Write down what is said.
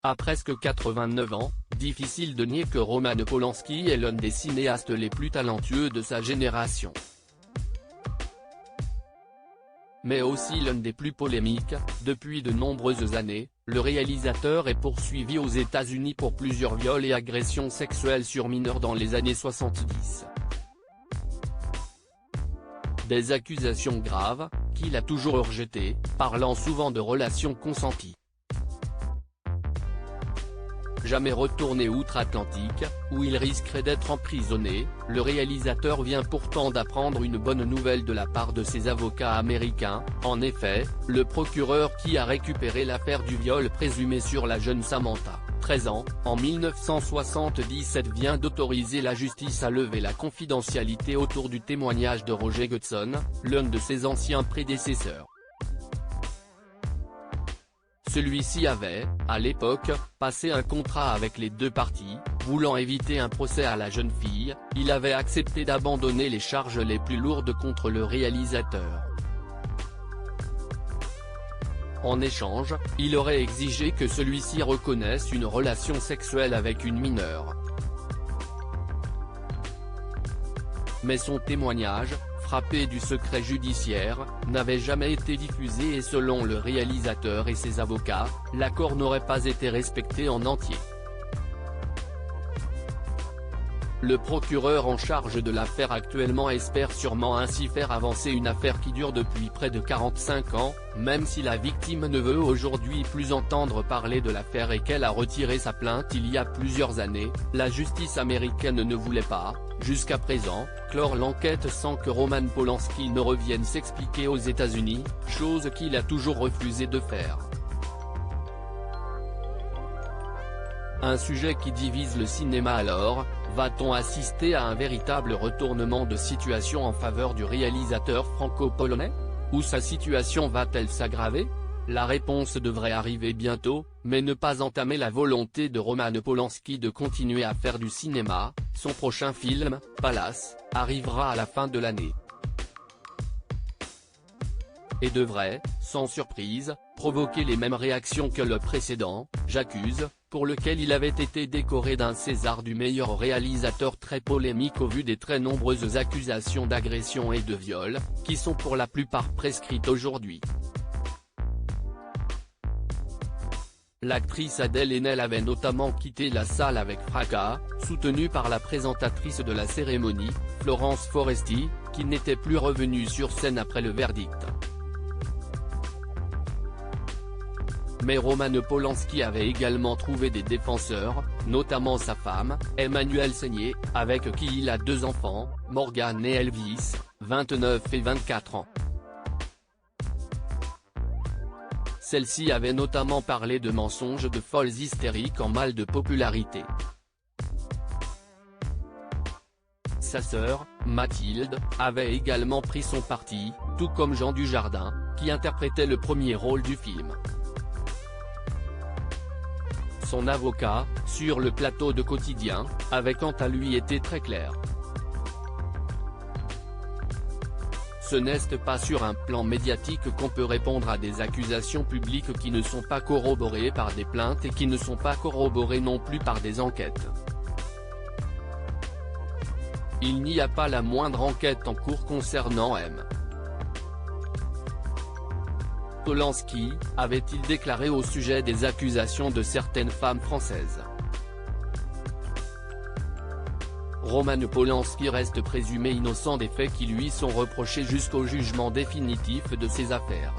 À presque 89 ans, difficile de nier que Roman Polanski est l'un des cinéastes les plus talentueux de sa génération. Mais aussi l'un des plus polémiques. Depuis de nombreuses années, le réalisateur est poursuivi aux États-Unis pour plusieurs viols et agressions sexuelles sur mineurs dans les années 70. Des accusations graves, qu'il a toujours rejetées, parlant souvent de relations consenties. Jamais retourné outre-Atlantique, où il risquerait d'être emprisonné, le réalisateur vient pourtant d'apprendre une bonne nouvelle de la part de ses avocats américains. En effet, le procureur qui a récupéré l'affaire du viol présumé sur la jeune Samantha, 13 ans, en 1977 vient d'autoriser la justice à lever la confidentialité autour du témoignage de Roger Godson, l'un de ses anciens prédécesseurs. Celui-ci avait, à l'époque, passé un contrat avec les deux parties. Voulant éviter un procès à la jeune fille, il avait accepté d'abandonner les charges les plus lourdes contre le réalisateur. En échange, il aurait exigé que celui-ci reconnaisse une relation sexuelle avec une mineure. Mais son témoignage, frappé du secret judiciaire, n'avait jamais été diffusé et selon le réalisateur et ses avocats, l'accord n'aurait pas été respecté en entier. Le procureur en charge de l'affaire actuellement espère sûrement ainsi faire avancer une affaire qui dure depuis près de 45 ans, même si la victime ne veut aujourd'hui plus entendre parler de l'affaire et qu'elle a retiré sa plainte il y a plusieurs années. La justice américaine ne voulait pas, jusqu'à présent, clore l'enquête sans que Roman Polanski ne revienne s'expliquer aux États-Unis, chose qu'il a toujours refusé de faire. Un sujet qui divise le cinéma alors. Va-t-on assister à un véritable retournement de situation en faveur du réalisateur franco-polonais? Ou sa situation va-t-elle s'aggraver? La réponse devrait arriver bientôt, mais ne pas entamer la volonté de Roman Polanski de continuer à faire du cinéma. Son prochain film, Palace, arrivera à la fin de l'année. Et devrait, sans surprise, provoquer les mêmes réactions que le précédent, J'accuse, pour lequel il avait été décoré d'un César du meilleur réalisateur, très polémique au vu des très nombreuses accusations d'agression et de viol, qui sont pour la plupart prescrites aujourd'hui. L'actrice Adèle Haenel avait notamment quitté la salle avec fracas, soutenue par la présentatrice de la cérémonie, Florence Foresti, qui n'était plus revenue sur scène après le verdict. Mais Roman Polanski avait également trouvé des défenseurs, notamment sa femme, Emmanuelle Seigner, avec qui il a deux enfants, Morgan et Elvis, 29 et 24 ans. Celle-ci avait notamment parlé de mensonges de folles hystériques en mal de popularité. Sa sœur, Mathilde, avait également pris son parti, tout comme Jean Dujardin, qui interprétait le premier rôle du film. Son avocat, sur le plateau de Quotidien, avait quant à lui été très clair. Ce n'est pas sur un plan médiatique qu'on peut répondre à des accusations publiques qui ne sont pas corroborées par des plaintes et qui ne sont pas corroborées non plus par des enquêtes. Il n'y a pas la moindre enquête en cours concernant M. Polanski, avait-il déclaré au sujet des accusations de certaines femmes françaises. Roman Polanski reste présumé innocent des faits qui lui sont reprochés jusqu'au jugement définitif de ses affaires.